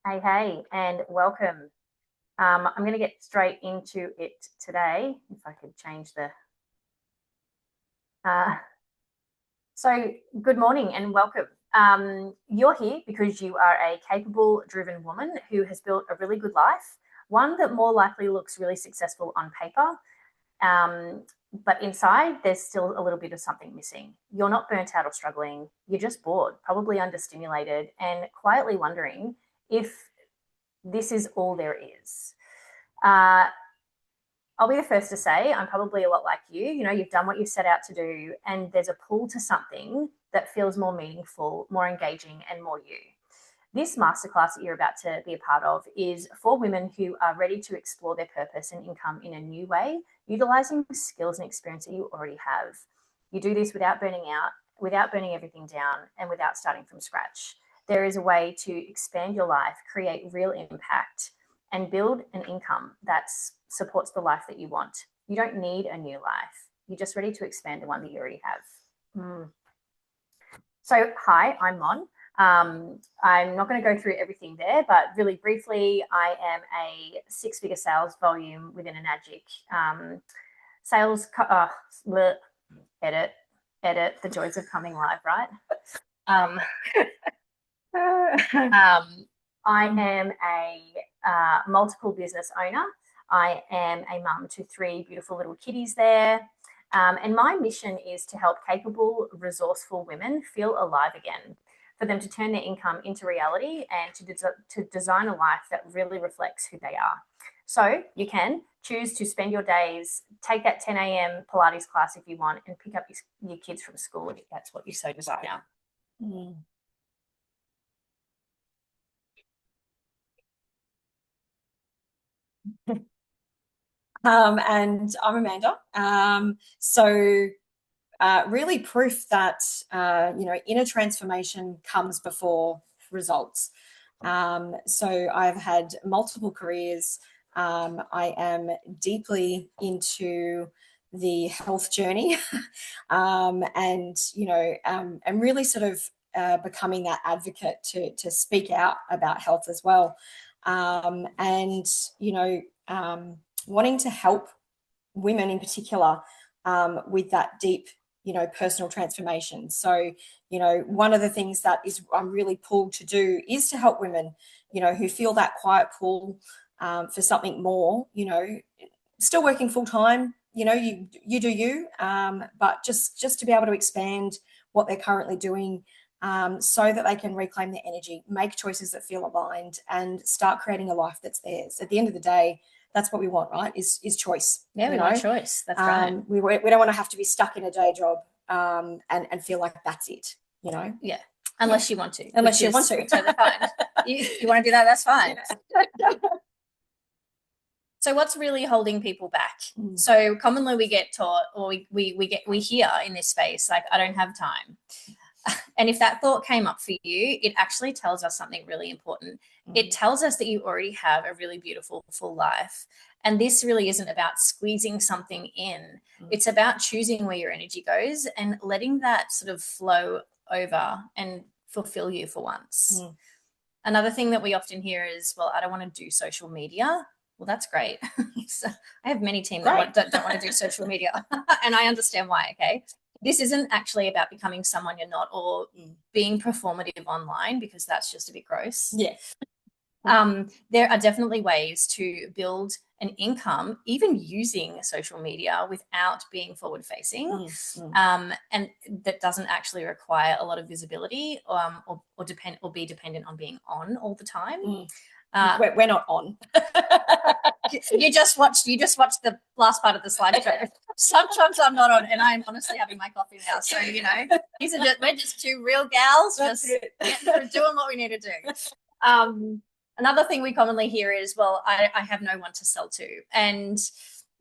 Hey, and welcome. I'm going to get straight into it today. If I could change the. Uh, Good morning and welcome. You're here because you are a capable, driven woman who has built a really good life, one that more likely looks really successful on paper. Um, but inside, there's still a little bit of something missing. You're not burnt out or struggling. You're just bored, probably understimulated, and quietly wondering if this is all there is. Uh, I'll be the first to say I'm probably a lot like you. You know, you've done what you've set out to do, and there's a pull to something that feels more meaningful, more engaging, and more you. This masterclass that you're about to be a part of is for women who are ready to explore their purpose and income in a new way, utilizing skills and experience that you already have. You do this without burning out, without burning everything down, and without starting from scratch. There is a way to expand your life, create real impact, and build an income that supports the life that you want. You don't need a new life. You're just ready to expand the one that you already have. So, hi, I'm Mon. I'm not going to go through everything there, but really briefly, I am a six-figure sales volume within an AGIC. Sales, edit, the joys of coming live, right? I am a multiple business owner. I am a mum to three beautiful little kitties there. And my mission is to help capable, resourceful women feel alive again, for them to turn their income into reality and to design a life that really reflects who they are. So you can choose to spend your days, take that 10 a.m. Pilates class if you want, and pick up your kids from school if that's what you so desire. And I'm Amanda. Really proof that, inner transformation comes before results. So I've had multiple careers. I am deeply into the health journey and really sort of becoming that advocate to speak out about health as well. Wanting to help women in particular with that deep, personal transformation. So, one of the things that I'm really pulled to do is to help women, who feel that quiet pull for something more, still working full time, you do you, but just to be able to expand what they're currently doing so that they can reclaim their energy, make choices that feel aligned, and start creating a life that's theirs. At the end of the day, that's what we want, right? Is choice. Yeah, we want choice. That's right. We don't want to have to be stuck in a day job and feel like that's it, Yeah, unless you want to. Unless you want to. Totally fine. You want to do that, that's fine. So what's really holding people back? So commonly we get taught, or we hear in this space, like, I don't have time. And if that thought came up for you, it actually tells us something really important. It tells us that you already have a really beautiful, full life. And this really isn't about squeezing something in. It's about choosing where your energy goes and letting that sort of flow over and fulfill you for once. Another thing that we often hear is, well, I don't want to do social media. Well, that's great. So I have many team that don't want to do social media. And I understand why, okay? This isn't actually about becoming someone you're not, or being performative online, because that's just a bit gross. Yeah. There are definitely ways to build an income, even using social media, without being forward facing. And that doesn't actually require a lot of visibility or be dependent on being on all the time. We're not on. You just watched the last part of the slideshow. Sometimes I'm not on, and I'm honestly having my coffee now. So we're just two real gals, just doing what we need to do. Another thing we commonly hear is, well, I have no one to sell to, and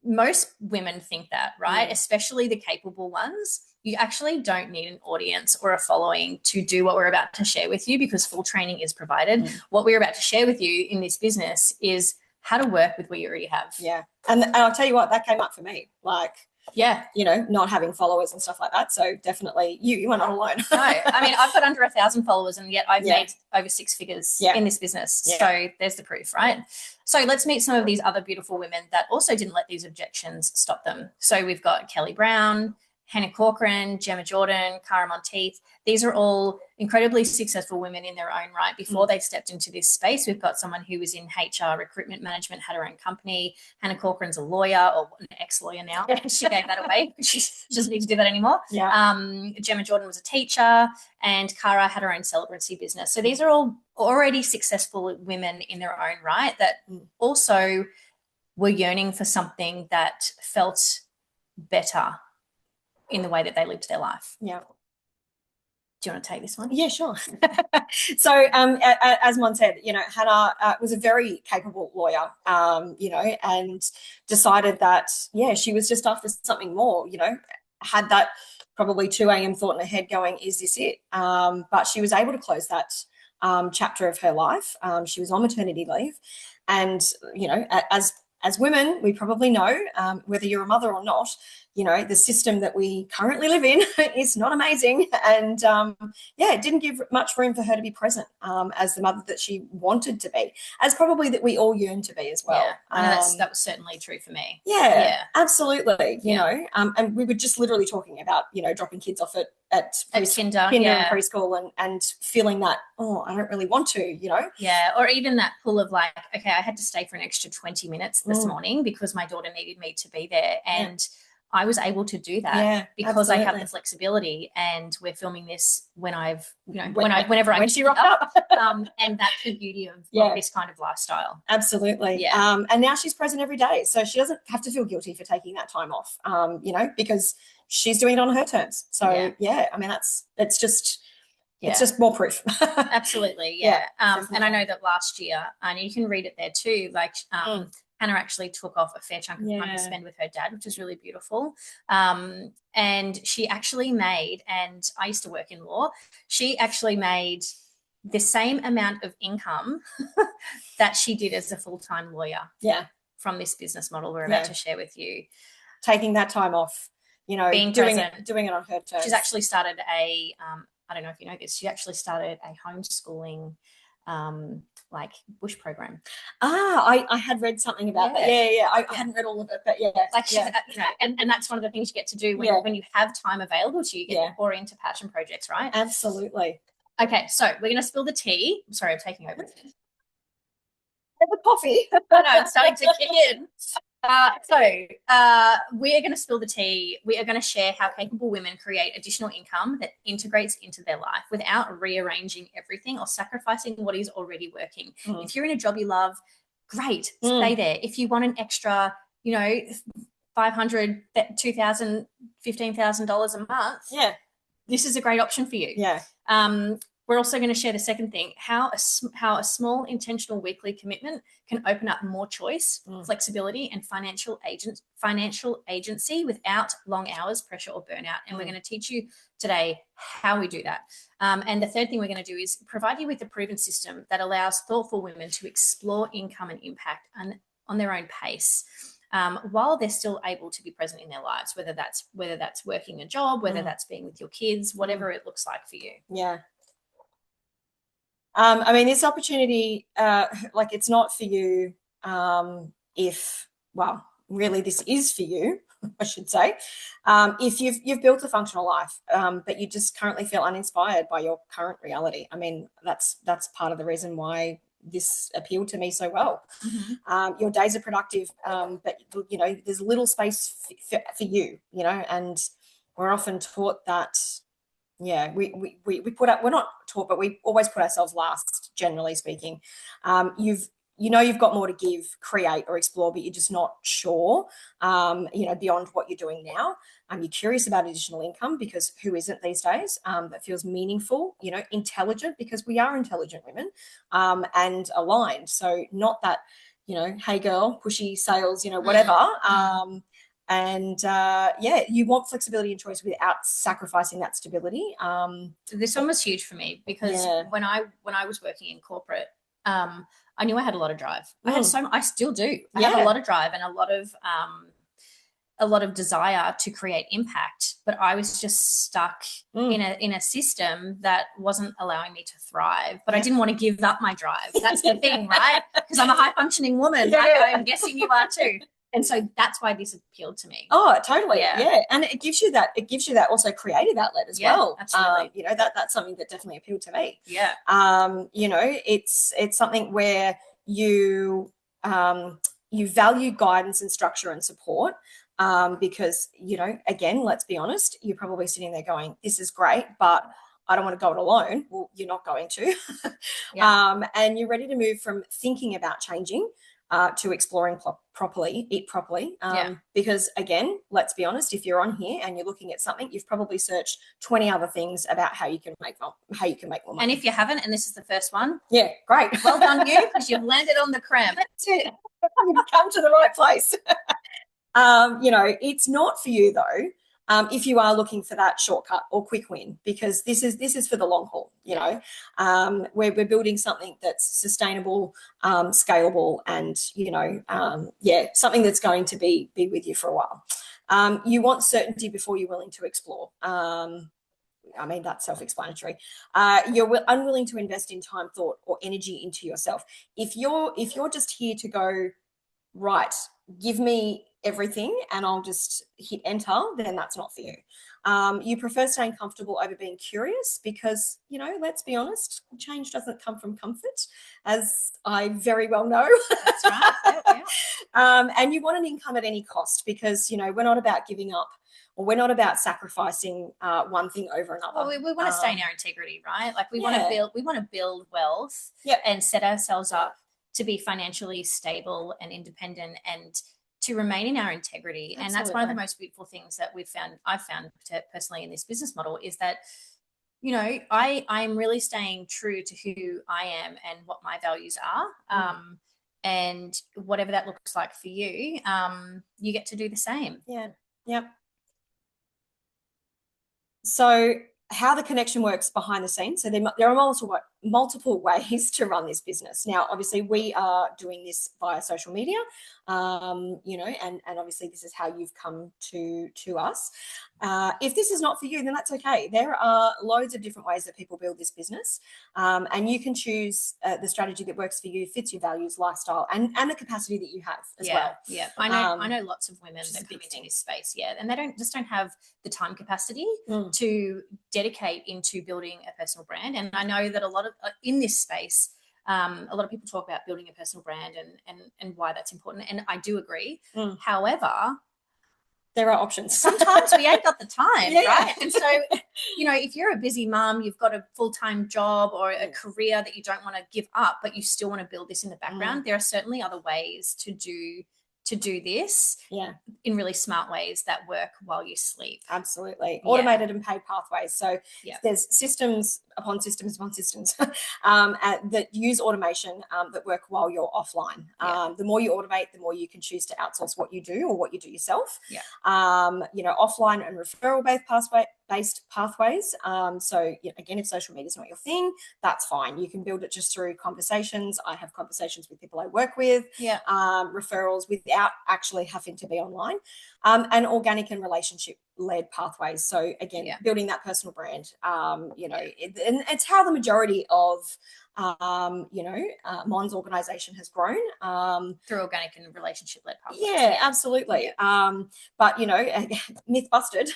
most women think that, right? Especially the capable ones. You actually don't need an audience or a following to do what we're about to share with you, because full training is provided. What we're about to share with you in this business is how to work with what you already have. Yeah. And I'll tell you what, that came up for me. Like, Yeah. you know, not having followers and stuff like that. So definitely you are not alone. No, I mean, I've got under 1,000 followers and yet I've Yeah. made over 6 figures Yeah. in this business. Yeah. So there's the proof, right? So let's meet some of these other beautiful women that also didn't let these objections stop them. So we've got Kelly Brown, Hannah Corcoran, Gemma Jordan, Cara Monteith. These are all incredibly successful women in their own right before they stepped into this space. We've got someone who was in HR recruitment management, had her own company. Hannah Corcoran's a lawyer, or an ex-lawyer now. She gave that away. She doesn't need to do that anymore. Yeah. Gemma Jordan was a teacher, and Cara had her own celebrity business. So these are all already successful women in their own right that also were yearning for something that felt better in the way that they lived their life. Yeah. Do you want to take this one? Yeah, sure. So, as Mon said, you know, Hannah was a very capable lawyer, you know, and decided that, yeah, she was just after something more, you know, had that probably 2 a.m. thought in her head going, is this it? But she was able to close that chapter of her life. She was on maternity leave. And, you know, as women, we probably know, whether you're a mother or not, you know, the system that we currently live in is not amazing. And yeah, it didn't give much room for her to be present as the mother that she wanted to be, as probably that we all yearn to be as well. Yeah, I know that was certainly true for me. Yeah, absolutely. You know, and we were just literally talking about, you know, dropping kids off at kinder and preschool and feeling that, oh, I don't really want to, you know. Yeah, or even that pull of like, okay, I had to stay for an extra 20 minutes this morning because my daughter needed me to be there. And I was able to do that because I have the flexibility, and we're filming this when I've, you know, whenever she rocked up. And that's the beauty of this kind of lifestyle. Absolutely. Yeah. And now she's present every day, so she doesn't have to feel guilty for taking that time off. You know, because she's doing it on her terms. So yeah, I mean, it's just more proof. Absolutely. Yeah. And I know that last year, and you can read it there too, like Hannah actually took off a fair chunk of time to spend with her dad, which is really beautiful. And she actually made, and I used to work in law, she actually made the same amount of income that she did as a full-time lawyer. Yeah. From this business model we're about to share with you. Taking that time off, you know, doing it on her terms. She's actually started I don't know if you know this, she actually started a homeschooling like bush program. I had read something about that. Yeah. I hadn't read all of it, but like you know, and that's one of the things you get to do when you have time available to you, get to pour into passion projects, right? Absolutely. Okay, so we're going to spill the tea. I'm sorry, I'm taking over. The coffee. I know, it's starting to kick in. We are going to spill the tea. We are going to share how capable women create additional income that integrates into their life without rearranging everything or sacrificing what is already working. If you're in a job you love, great, stay there. If you want an extra, you know, $500, $2,000, $15,000 a month, this is a great option for you. We're also going to share the second thing, how a small intentional weekly commitment can open up more choice, flexibility, and financial agency without long hours, pressure, or burnout. And we're going to teach you today how we do that. And the third thing we're going to do is provide you with a proven system that allows thoughtful women to explore income and impact on their own pace. While they're still able to be present in their lives, whether that's working a job, whether that's being with your kids, whatever it looks like for you. Yeah. I mean, this opportunity, like, it's not for you really this is for you, I should say, if you've built a functional life, but you just currently feel uninspired by your current reality. I mean, that's part of the reason why this appealed to me so well. Your days are productive, but, you know, there's little space for you, you know, and we're often taught that, we we're not taught, but we always put ourselves last, generally speaking. You've got more to give, create, or explore, but you're just not sure, you know, beyond what you're doing now. You're curious about additional income, because who isn't these days, that feels meaningful, you know, intelligent, because we are intelligent women, and aligned. So not that, you know, hey girl, pushy sales, you know, whatever. And you want flexibility and choice without sacrificing that stability. This one was huge for me, because when I was working in corporate, I knew I had a lot of drive. I still do. I have a lot of drive and a lot of a lot of desire to create impact, but I was just stuck in a system that wasn't allowing me to thrive. But I didn't want to give up my drive. That's the thing, right? Because I'm a high functioning woman. Like I'm guessing you are too. And so that's why this appealed to me. Oh, totally. Yeah. And it gives you that also creative outlet as well. Absolutely. You know, that's something that definitely appealed to me. Yeah. You know, it's something where you value guidance and structure and support. Because, you know, again, let's be honest, you're probably sitting there going, this is great, but I don't want to go it alone. Well, you're not going to. And you're ready to move from thinking about changing to exploring properly, eat properly. Because again, let's be honest, if you're on here and you're looking at something, you've probably searched 20 other things about how you can make more money. And if you haven't, and this is the first one, great. Well done you, because you've landed on the creme. That's it. You've come to the right place. You know, it's not for you though. If you are looking for that shortcut or quick win, because this is for the long haul. You know, we're building something that's sustainable, scalable, and you know, something that's going to be with you for a while. You want certainty before you're willing to explore. I mean, that's self-explanatory. You're unwilling to invest in time, thought, or energy into yourself. If you're just here to go, right, give me everything and I'll just hit enter, then that's not for you. You prefer staying comfortable over being curious because, you know, let's be honest, change doesn't come from comfort, as I very well know. That's right. And you want an income at any cost because, you know, we're not about giving up, or we're not about sacrificing one thing over another. Well, we want to stay in our integrity, right? Like we want to build wealth and set ourselves up to be financially stable and independent and to remain in our integrity. Absolutely. And that's one of the most beautiful things that I've found personally in this business model is that, you know, I'm really staying true to who I am and what my values are. And whatever that looks like for you, you get to do the same. Yeah. Yep. So how the connection works behind the scenes. So there are multiple ways to run this business. Now, obviously, we are doing this via social media, you know, and obviously this is how you've come to us. If this is not for you, then that's okay. There are loads of different ways that people build this business, and you can choose the strategy that works for you, fits your values, lifestyle, and the capacity that you have as well. Yeah, I know lots of women that come into this space, and they don't have the time capacity to dedicate into building a personal brand. And I know that a lot of in this space, a lot of people talk about building a personal brand and why that's important, and I do agree. However, there are options. Sometimes we ain't got the time, right? And so, you know, if you're a busy mom, you've got a full-time job or a career that you don't want to give up, but you still want to build this in the background, there are certainly other ways to do this in really smart ways that work while you sleep. Absolutely. Automated and paid pathways. So there's systems upon systems upon systems that use automation that work while you're offline. The more you automate, the more you can choose to outsource what you do or what you do yourself. You know, offline and referral-based pathways. So again, if social media is not your thing, that's fine. You can build it just through conversations. I have conversations with people I work with, referrals without actually having to be online, and organic and relationship-led pathways. So again, building that personal brand, you know, and it's how the majority of Mon's organization has grown through organic and relationship-led pathways. Absolutely. But you know, myth busted.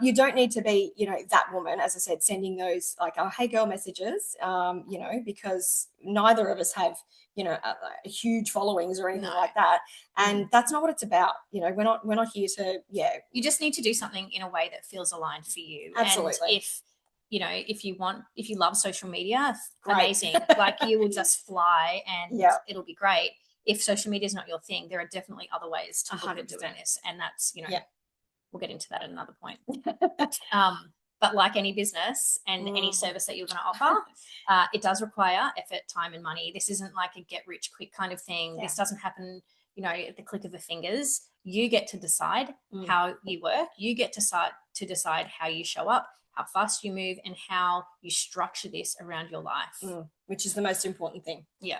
You don't need to be, you know, that woman, as I said, sending those like, oh, hey girl messages, you know, because neither of us have, you know, a huge followings or anything like that, and that's not what it's about. You know, we're not here to you just need to do something in a way that feels aligned for you. Absolutely. And if you love social media, amazing. Like you will just fly and it'll be great. If social media is not your thing, there are definitely other ways to look at doing this, and that's, you know, we'll get into that at another point. But like any business and any service that you're going to offer, it does require effort, time, and money. This isn't like a get rich quick kind of thing. This doesn't happen, you know, at the click of the fingers. You get to decide how you work. You get to decide how you show up, how fast you move, and how you structure this around your life. Which is the most important thing. Yeah.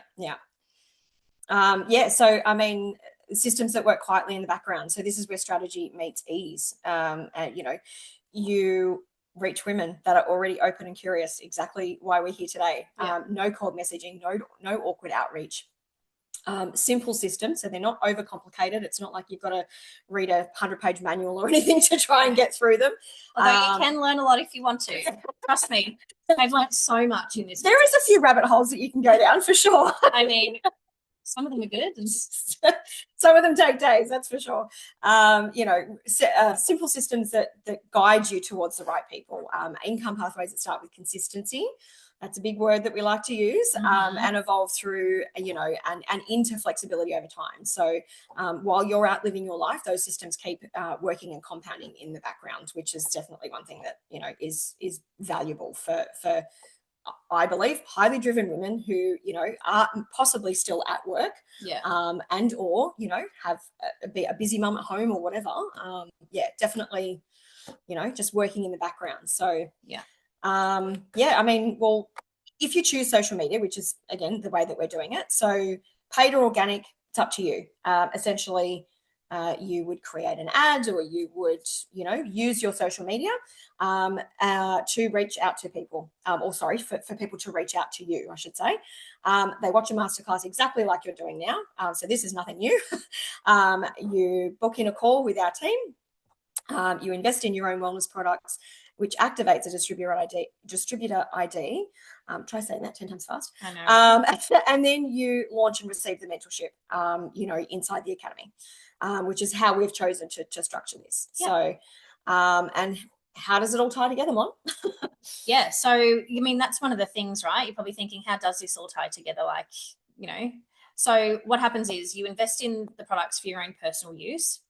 So, I mean, systems that work quietly in the background. So this is where strategy meets ease. And, you reach women that are already open and curious, exactly why we're here today. Yeah. No cold messaging, no awkward outreach. Simple systems, so they're not overcomplicated. It's not like you've got to read a 100-page manual or anything to try and get through them. Although you can learn a lot if you want to. Trust me, I've learned so much in this. There is a few rabbit holes that you can go down for sure. I mean, some of them are good, and some of them take days, that's for sure. Simple systems that guide you towards the right people. Income pathways that start with consistency. That's a big word that we like to use, and evolve through, and into flexibility over time. So while you're out living your life, those systems keep working and compounding in the background, which is definitely one thing that, is valuable for I believe, highly driven women who, are possibly still at work, and or, have a busy mum at home or whatever. Definitely, just working in the background. So, well, if you choose social media, which is, again, the way that we're doing it, so paid or organic, it's up to you. Essentially, you would create an ad, or you would, use your social media to reach out to people, for people to reach out to you, I should say. They watch a masterclass exactly like you're doing now. So this is nothing new. You book in a call with our team. You invest in your own wellness products, which activates a distributor ID. Try saying that 10 times fast. I know. And then you launch and receive the mentorship, inside the academy, which is how we've chosen to structure this. Yeah. So, and how does it all tie together, Mon? Yeah. So, that's one of the things, right? You're probably thinking, how does this all tie together? So what happens is you invest in the products for your own personal use.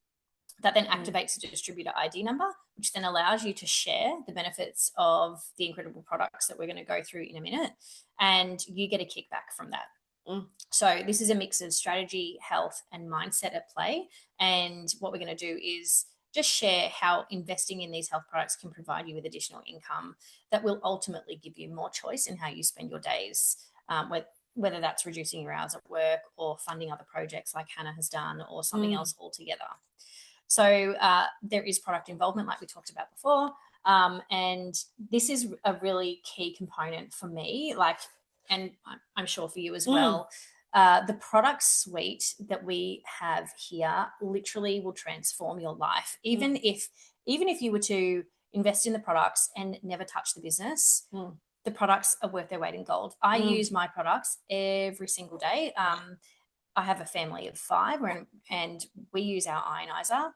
That then activates a distributor ID number, which then allows you to share the benefits of the incredible products that we're going to go through in a minute. And you get a kickback from that. So this is a mix of strategy, health, and mindset at play. And what we're going to do is just share how investing in these health products can provide you with additional income that will ultimately give you more choice in how you spend your days, whether that's reducing your hours at work or funding other projects like Hannah has done, or something else altogether. So there is product involvement, like we talked about before. And this is a really key component for me, and I'm sure for you as well. The product suite that we have here literally will transform your life. Even if you were to invest in the products and never touch the business, the products are worth their weight in gold. I use my products every single day. I have a family of 5, and we use our ionizer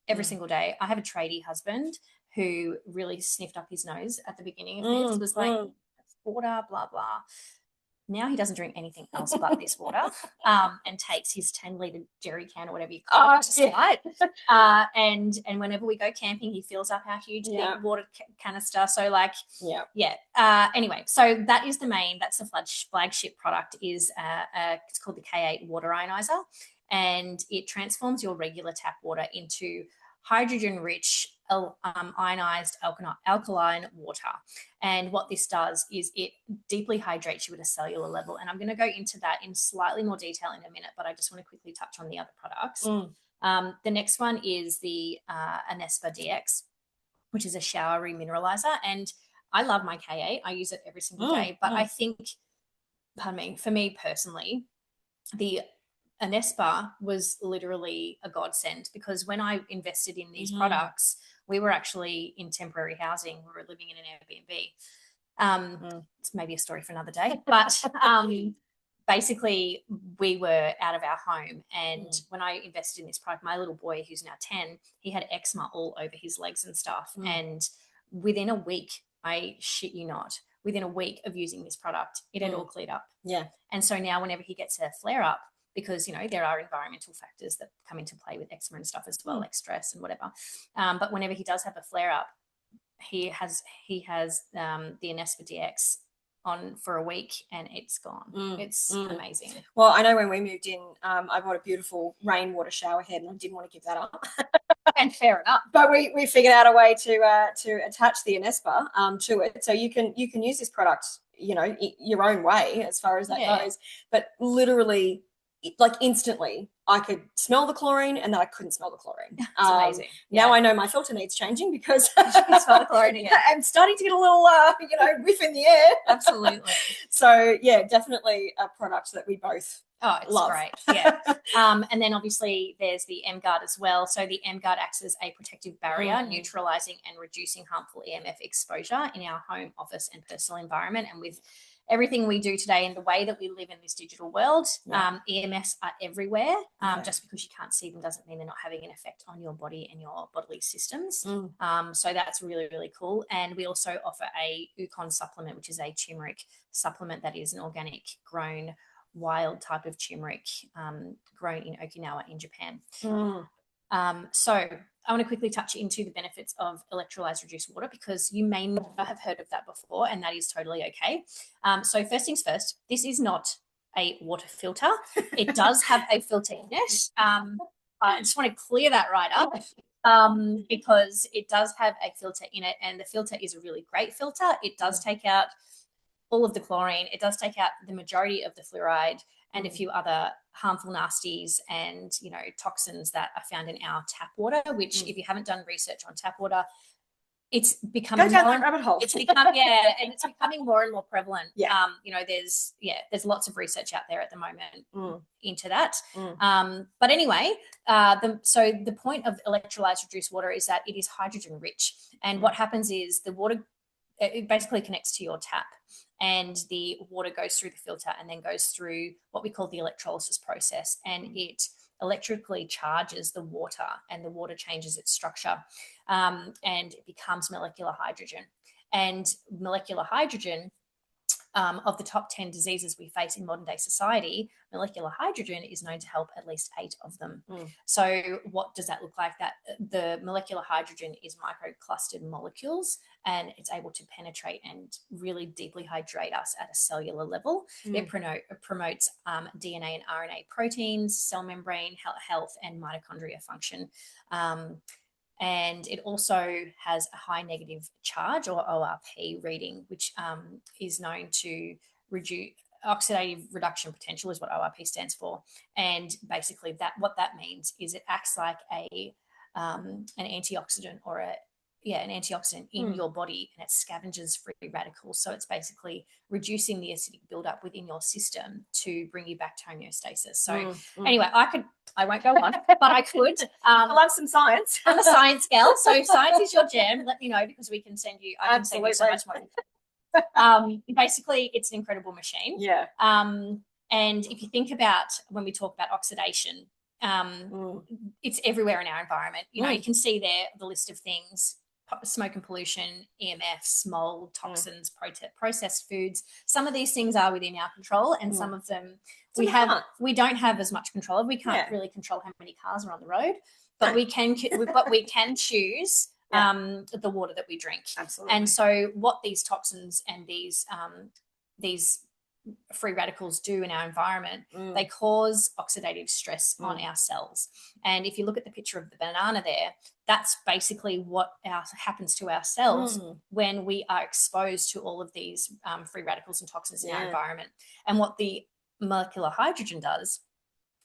every single day. I have a tradie husband who really sniffed up his nose at the beginning of this, was like, water, blah, blah. Now he doesn't drink anything else but this water, and takes his 10-litre jerry can or whatever you call it. And whenever we go camping, he fills up our huge big water canister. So anyway, so that's the flagship product is it's called the K8 water ionizer, and it transforms your regular tap water into hydrogen-rich ionized alkaline water. And what this does is it deeply hydrates you at a cellular level. And I'm going to go into that in slightly more detail in a minute, but I just want to quickly touch on the other products. The next one is the Anespa DX, which is a shower remineralizer. And I love my K8. I use it every single day. But I think, for me personally, the Anespa was literally a godsend, because when I invested in these products, we were actually in temporary housing. We were living in an Airbnb. It's maybe a story for another day, but basically we were out of our home. And when I invested in this product, my little boy, who's now 10, he had eczema all over his legs and stuff. And within a week, I shit you not, within a week of using this product, it had all cleared up. Yeah. And so now whenever he gets a flare up, because, there are environmental factors that come into play with eczema and stuff as well, like stress and whatever. But whenever he does have a flare up, he has the Anespa DX on for a week, and it's gone. It's amazing. Well, I know when we moved in, I bought a beautiful rainwater shower head, and I didn't want to give that up. And fair enough. But we figured out a way to attach the Anespa to it, so you can use this product, your own way as far as that goes. But literally, like instantly I could smell the chlorine and then I couldn't smell the chlorine. It's amazing. Now I know my filter needs changing because You can smell the chlorine again. I'm starting to get a little, whiff in the air. Absolutely. So yeah, definitely a product that we both it's love. Great. Yeah. And then obviously there's the M-Guard as well. So the M-Guard acts as a protective barrier, neutralizing and reducing harmful EMF exposure in our home, office, and personal environment. And with everything we do today and the way that we live in this digital world, EMFs are everywhere. Just because you can't see them doesn't mean they're not having an effect on your body and your bodily systems. So that's really, really cool. And we also offer a Ukon supplement, which is a turmeric supplement that is an organic grown wild type of turmeric grown in Okinawa in Japan. So I want to quickly touch into the benefits of electrolyzed reduced water, because you may not have heard of that before, and that is totally okay. So first things first, this is not a water filter. It does have a filter in it. I just want to clear that right up, because it does have a filter in it, and the filter is a really great filter. It does take out all of the chlorine. It does take out the majority of the fluoride and a few other harmful nasties and, toxins that are found in our tap water, which if you haven't done research on tap water, it's becoming go down that rabbit hole. It's become, and it's becoming more and more prevalent. There's lots of research out there at the moment into that. But anyway, the point of electrolyzed reduced water is that it is hydrogen rich, and what happens is the water, it basically connects to your tap, and the water goes through the filter and then goes through what we call the electrolysis process, and it electrically charges the water, and the water changes its structure, and it becomes molecular hydrogen. And molecular hydrogen, of the top 10 diseases we face in modern day society, molecular hydrogen is known to help at least 8 of them. So what does that look like? That the molecular hydrogen is microclustered molecules, and it's able to penetrate and really deeply hydrate us at a cellular level. It promotes DNA and RNA proteins, cell membrane health, and mitochondria function. And it also has a high negative charge, or ORP reading, which is known to reduce oxidative reduction potential, is what ORP stands for. And basically what that means is it acts like an antioxidant, or an antioxidant in your body, and it scavenges free radicals. So it's basically reducing the acidic buildup within your system to bring you back to homeostasis. So anyway, I won't go on, but I could. I love some science. I'm a science gal, so if science is your jam, let me know, because I can send you so much more. Basically, it's an incredible machine. Yeah. And if you think about when we talk about oxidation, it's everywhere in our environment. You can see there the list of things: smoke and pollution, EMFs, mold, toxins, processed foods. Some of these things are within our control, and some of them we don't have as much control of. We can't really control how many cars are on the road, but we can choose the water that we drink. Absolutely. And so what these toxins and these free radicals do in our environment, they cause oxidative stress on our cells. And if you look at the picture of the banana there, that's basically what happens to our cells when we are exposed to all of these free radicals and toxins in our environment. And what the molecular hydrogen does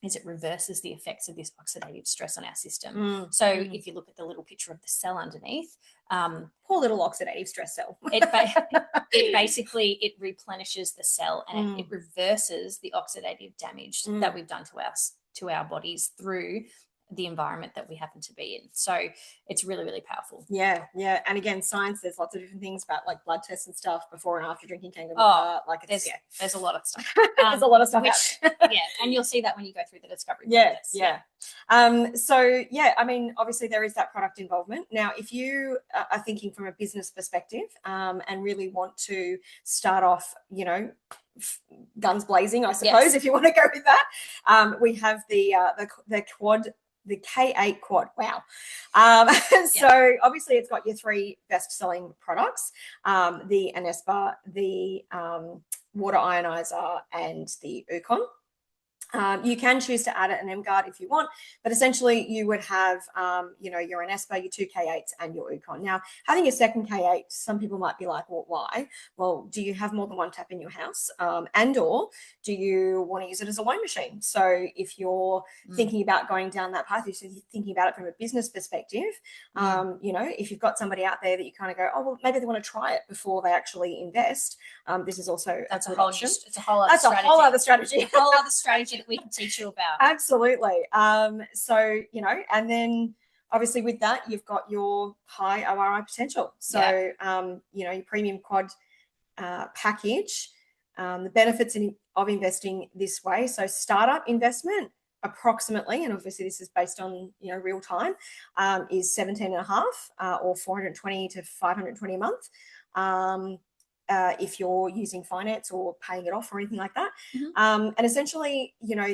is it reverses the effects of this oxidative stress on our system. So if you look at the little picture of the cell underneath, poor little oxidative stress cell. it basically replenishes the cell, and it reverses the oxidative damage that we've done to our bodies through the environment that we happen to be in. So it's really, really powerful. Yeah. And again, science, there's lots of different things about like blood tests and stuff before and after drinking kangaroo heart. Like there's a lot of stuff. There's a lot of stuff and you'll see that when you go through the discovery process. I mean, obviously there is that product involvement. Now, if you are thinking from a business perspective and really want to start off, guns blazing, I suppose, if you want to go with that, we have the quad, the K8 quad. Wow. So obviously it's got your 3 best-selling products, the Anespa, the water ionizer, and the Ukon. You can choose to add an M guard if you want, but essentially you would have, your Anespa, your two K8s, and your Ukon. Now, having a second K8, some people might be like, well, why? Well, do you have more than one tap in your house? And/or do you want to use it as a loan machine? So if you're thinking about going down that path, if you're thinking about it from a business perspective, if you've got somebody out there that you kind of go, oh, well, maybe they want to try it before they actually invest. This is also that's a good option. It's a whole other strategy. A whole other strategy. A whole other strategy that we can teach you about. Absolutely. And then obviously with that, you've got your high ORI potential. So, your premium quad package, the benefits of investing this way. So startup investment approximately, and obviously this is based on, real time, is 17.5 or 420 to 520 a month. If you're using finance or paying it off or anything like that. And essentially,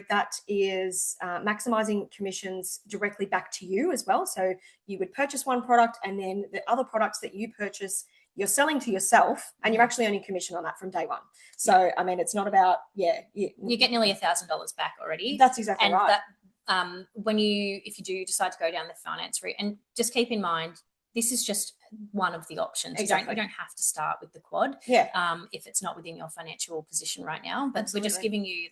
that is maximizing commissions directly back to you as well. So you would purchase one product, and then the other products that you purchase, you're selling to yourself, and you're actually earning commission on that from day one. So, I mean, it's not about, you get nearly $1,000 back already. That's exactly right. That, if you do decide to go down the finance route, and just keep in mind, this is just one of the options. Exactly. You don't have to start with the quad if it's not within your financial position right now. But We're just giving you,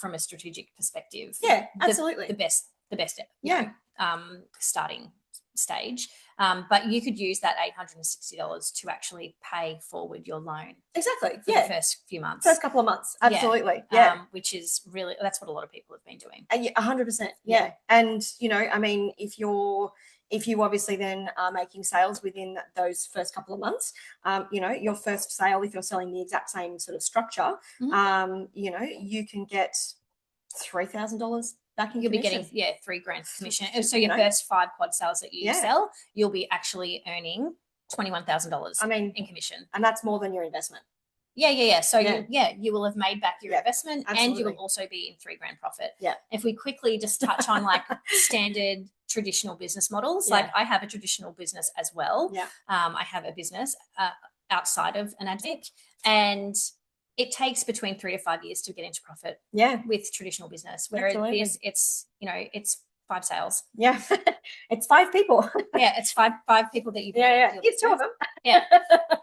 from a strategic perspective, absolutely, the best starting stage. But you could use that $860 to actually pay forward your loan. Exactly. For the first few months. First couple of months. Absolutely. Which is really, that's what a lot of people have been doing. 100%. Yeah. And, if you obviously then are making sales within those first couple of months, your first sale, if you're selling the exact same sort of structure, you can get $3,000 back in commission. You'll be getting $3,000 commission. So your first 5 quad sales that you sell, you'll be actually earning $21,000 in commission, and that's more than your investment. So you will have made back your investment, and you will also be in $3,000 profit. If we quickly just touch on standard traditional business models, I have a traditional business as well. I have a business outside of an advic, and it takes between 3 to 5 years to get into profit. With traditional business, whereas this, it's 5 sales. It's 5 people. It's five people that you it's 2 of them.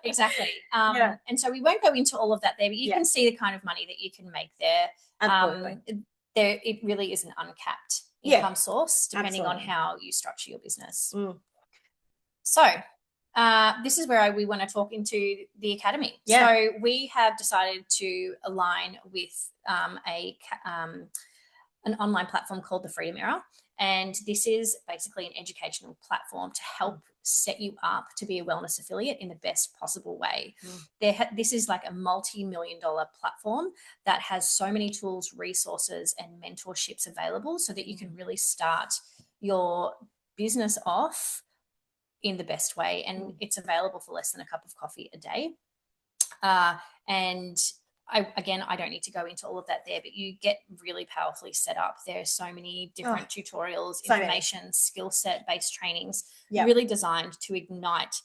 Exactly. And so we won't go into all of that there, but you can see the kind of money that you can make there. Absolutely. It really is an uncapped income source, depending on how you structure your business. So this is where we want to talk into the academy. So we have decided to align with an online platform called the Freedom Era. And this is basically an educational platform to help set you up to be a wellness affiliate in the best possible way. This is like a multi-million-dollar platform that has so many tools, resources, and mentorships available so that you can really start your business off in the best way. And it's available for less than a cup of coffee a day. And I don't need to go into all of that there, but you get really powerfully set up. There are so many different tutorials, information, skill set based trainings, really designed to ignite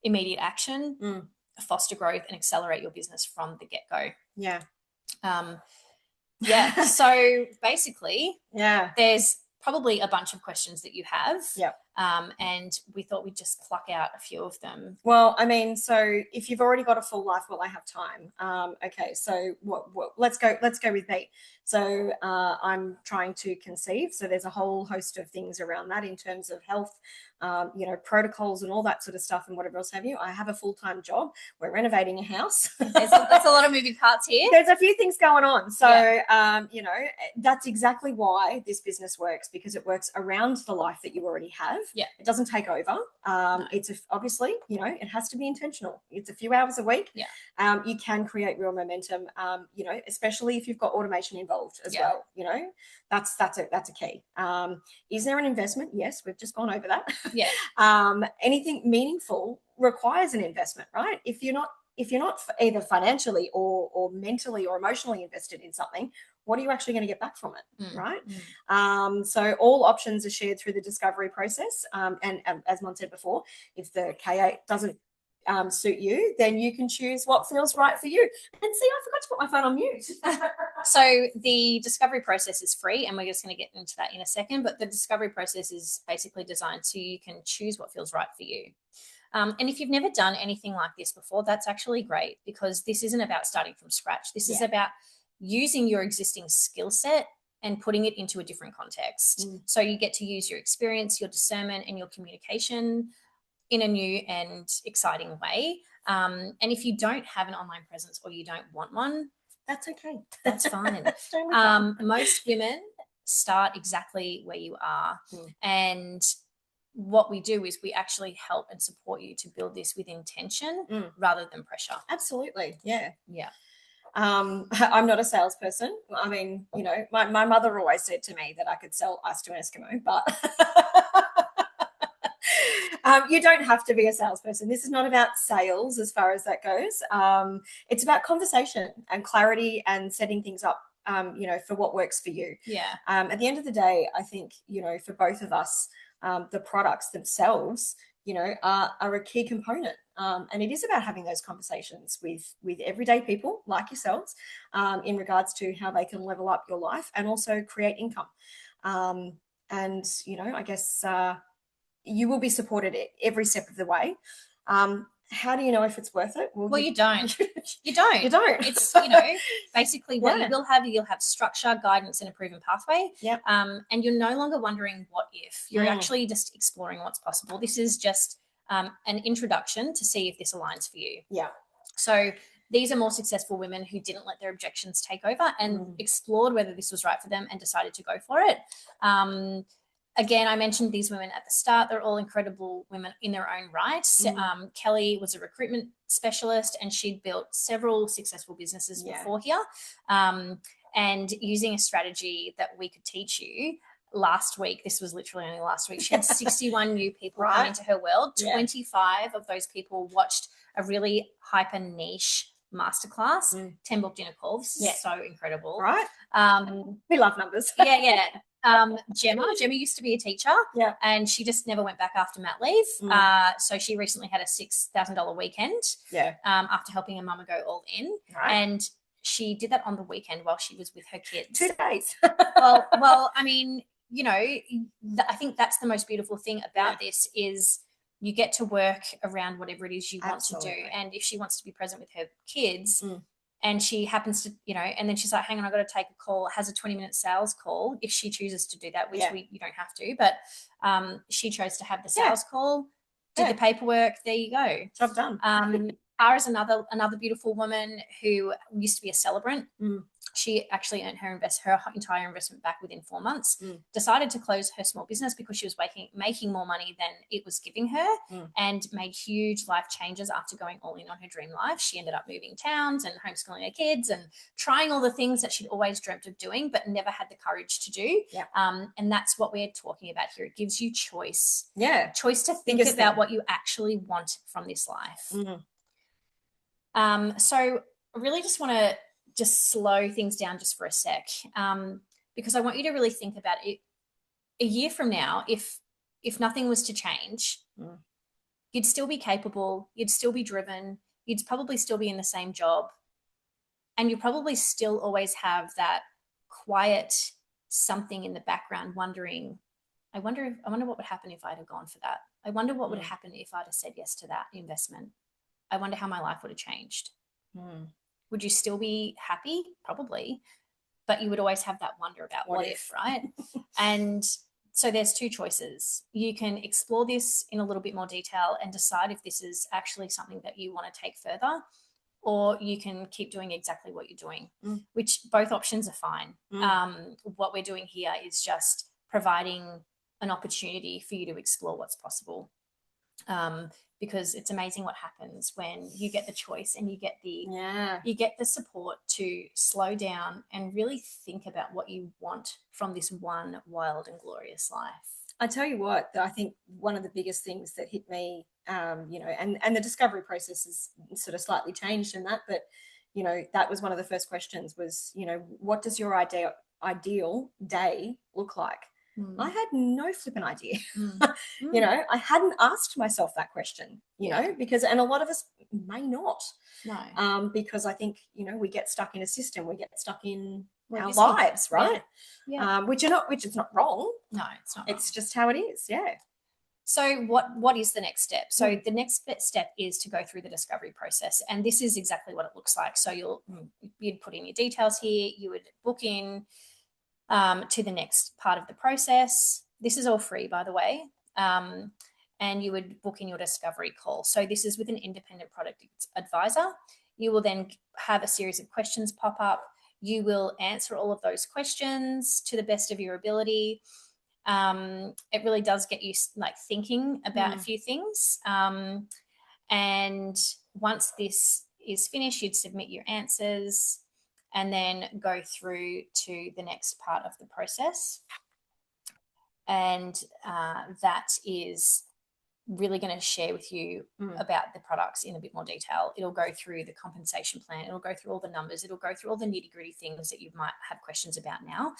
immediate action, foster growth, and accelerate your business from the get-go. So basically, there's probably a bunch of questions that you have. And we thought we'd just pluck out a few of them. Well, I mean, so if you've already got a full life, well, I have time. Okay, so what let's go with me. So I'm trying to conceive. So there's a whole host of things around that in terms of health, protocols and all that sort of stuff and whatever else have you. I have a full-time job. We're renovating a house. That's a lot of moving parts here. There's a few things going on. So, that's exactly why this business works, because it works around the life that you already have. It doesn't take over. It's obviously, it has to be intentional. It's a few hours a week. You can create real momentum, especially if you've got automation involved as well. That's a key. Is there an investment? Yes, we've just gone over that. Anything meaningful requires an investment, right? If you're not either financially or mentally or emotionally invested in something, what are you actually going to get back from it, right? So all options are shared through the discovery process. And as Mon said before, if the K8 doesn't suit you, then you can choose what feels right for you. And see, I forgot to put my phone on mute. So the discovery process is free, and we're just going to get into that in a second, but the discovery process is basically designed so you can choose what feels right for you. And if you've never done anything like this before, that's actually great, because this isn't about starting from scratch. This is about using your existing skill set and putting it into a different context. So you get to use your experience, your discernment, and your communication in a new and exciting way. And if you don't have an online presence or you don't want one, that's okay. That's fine. Most women start exactly where you are. And what we do is we actually help and support you to build this with intention rather than pressure. Absolutely. Yeah. Yeah. I'm not a salesperson. I mean, you know, my mother always said to me that I could sell ice to an Eskimo, but you don't have to be a salesperson. This is not about sales as far as that goes. It's about conversation and clarity and setting things up, you know, for what works for you. Yeah. At the end of the day, I think, you know, for both of us, the products themselves, you know, are a key component. And it is about having those conversations with everyday people like yourselves in regards to how they can level up your life and also create income. And, you know, I guess you will be supported every step of the way. How do you know if it's worth it? Well, you don't. You don't. You don't. It's, you know, basically what you will have, you'll have structure, guidance, and a proven pathway. Yeah. And you're no longer wondering what if. You're actually just exploring what's possible. This is just an introduction to see if this aligns for you. Yeah. So these are more successful women who didn't let their objections take over and explored whether this was right for them and decided to go for it. Again, I mentioned these women at the start. They're all incredible women in their own right. Kelly was a recruitment specialist, and she'd built several successful businesses before here. And using a strategy that we could teach you last week, this was literally only last week, she had 61 new people come into her world. 25 of those people watched a really hyper niche masterclass, 10 booked in a calls. So incredible. Right. We love numbers. Gemma used to be a teacher, and she just never went back after mat leave. So she recently had a $6,000 weekend after helping her mama go all in. And she did that on the weekend while she was with her kids. 2 days. well, I mean, you know, I think that's the most beautiful thing about this is you get to work around whatever it is you want to do. And if she wants to be present with her kids and she happens to, you know, and then she's like, hang on, I've got to take a call, has a 20-minute sales call if she chooses to do that, which you don't have to, but she chose to have the sales call, did the paperwork, there you go. Job done. Ara is another beautiful woman who used to be a celebrant. She actually earned her entire investment back within 4 months, decided to close her small business because she was making more money than it was giving her, and made huge life changes after going all in on her dream life. She ended up moving towns and homeschooling her kids and trying all the things that she'd always dreamt of doing but never had the courage to do. And that's what we're talking about here. It gives you choice. Choice to think about what you actually want from this life. So I really just want to slow things down just for a sec, because I want you to really think about it. A year from now, if nothing was to change, you'd still be capable, you'd still be driven, you'd probably still be in the same job, and you probably still always have that quiet something in the background wondering, I wonder what would happen if I'd have gone for that. I wonder what would happen if I'd have said yes to that investment. I wonder how my life would have changed. Would you still be happy? Probably. But you would always have that wonder about what if, right? And so there's two choices. You can explore this in a little bit more detail and decide if this is actually something that you want to take further, or you can keep doing exactly what you're doing, which both options are fine. What we're doing here is just providing an opportunity for you to explore what's possible. Because it's amazing what happens when you get the choice and you get the support to slow down and really think about what you want from this one wild and glorious life. I tell you what, I think one of the biggest things that hit me, you know, and the discovery process is sort of slightly changed in that, but, you know, that was one of the first questions was, you know, what does your ideal day look like? I had no flipping idea. Mm. You know, I hadn't asked myself that question, you know, because, and a lot of us may not. No. Because I think, you know, we get stuck in a system, we get stuck in our busy. lives, right? Yeah. Which is not wrong. No, it's not. It's just how it is. Yeah. So what is the next step? So the next step is to go through the discovery process, and this is exactly what it looks like. So you'd put in your details here. You would book in to the next part of the process. This is all free, by the way. And you would book in your discovery call. So this is with an independent product advisor. You will then have a series of questions pop up. You will answer all of those questions to the best of your ability. It really does get you like thinking about a few things. And once this is finished, you'd submit your answers and then go through to the next part of the process. And that is really going to share with you about the products in a bit more detail. It'll go through the compensation plan. It'll go through all the numbers. It'll go through all the nitty-gritty things that you might have questions about now.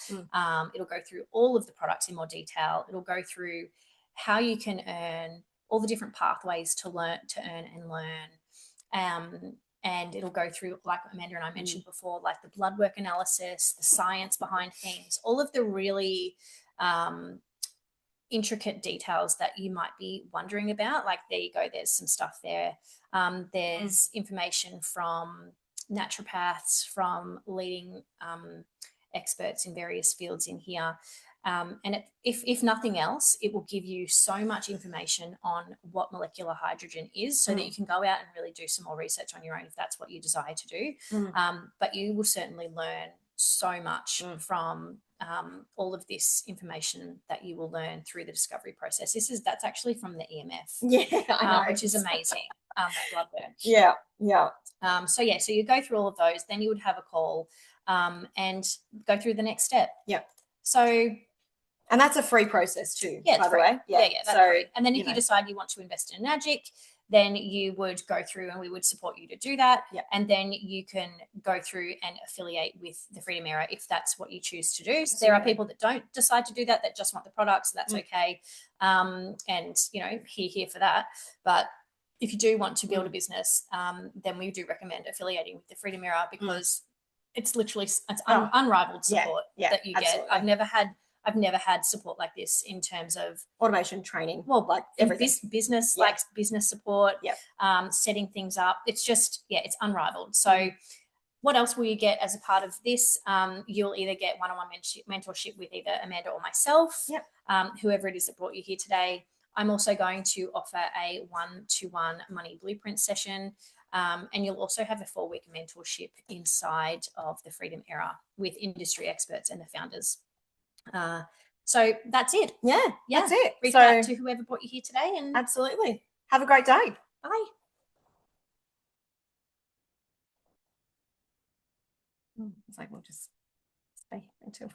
It'll go through all of the products in more detail. It'll go through how you can earn, all the different pathways to earn and learn. And it'll go through, like Amanda and I mentioned before, like the blood work analysis, the science behind things, all of the really intricate details that you might be wondering about. Like, there you go, there's some stuff there. There's information from naturopaths, from leading experts in various fields in here. And if nothing else, it will give you so much information on what molecular hydrogen is, so that you can go out and really do some more research on your own if that's what you desire to do. But you will certainly learn so much from all of this information that you will learn through the discovery process. That's actually from the EMF, which is amazing. That blood work. So you go through all of those, then you would have a call and go through the next step. So, and that's a free process too, by the way. That's free. And then if you decide you want to invest in Magic, then you would go through and we would support you to do that. And then you can go through and affiliate with the Freedom Era if that's what you choose to do. So there are people that don't decide to do that, that just want the products, so that's okay. And, you know, here for that. But if you do want to build a business, then we do recommend affiliating with the Freedom Era, because it's literally unrivaled support that you get. I've never had support like this in terms of automation training. Well, like everything, business, like business support, setting things up. It's just, it's unrivaled. So what else will you get as a part of this? You'll either get one-on-one mentorship with either Amanda or myself, whoever it is that brought you here today. I'm also going to offer a one-to-one money blueprint session. And you'll also have a 4-week mentorship inside of the Freedom Era with industry experts and the founders. So that's it. That's it. Reach out to whoever brought you here today, and absolutely have a great day. Bye. It's like, we'll just stay until.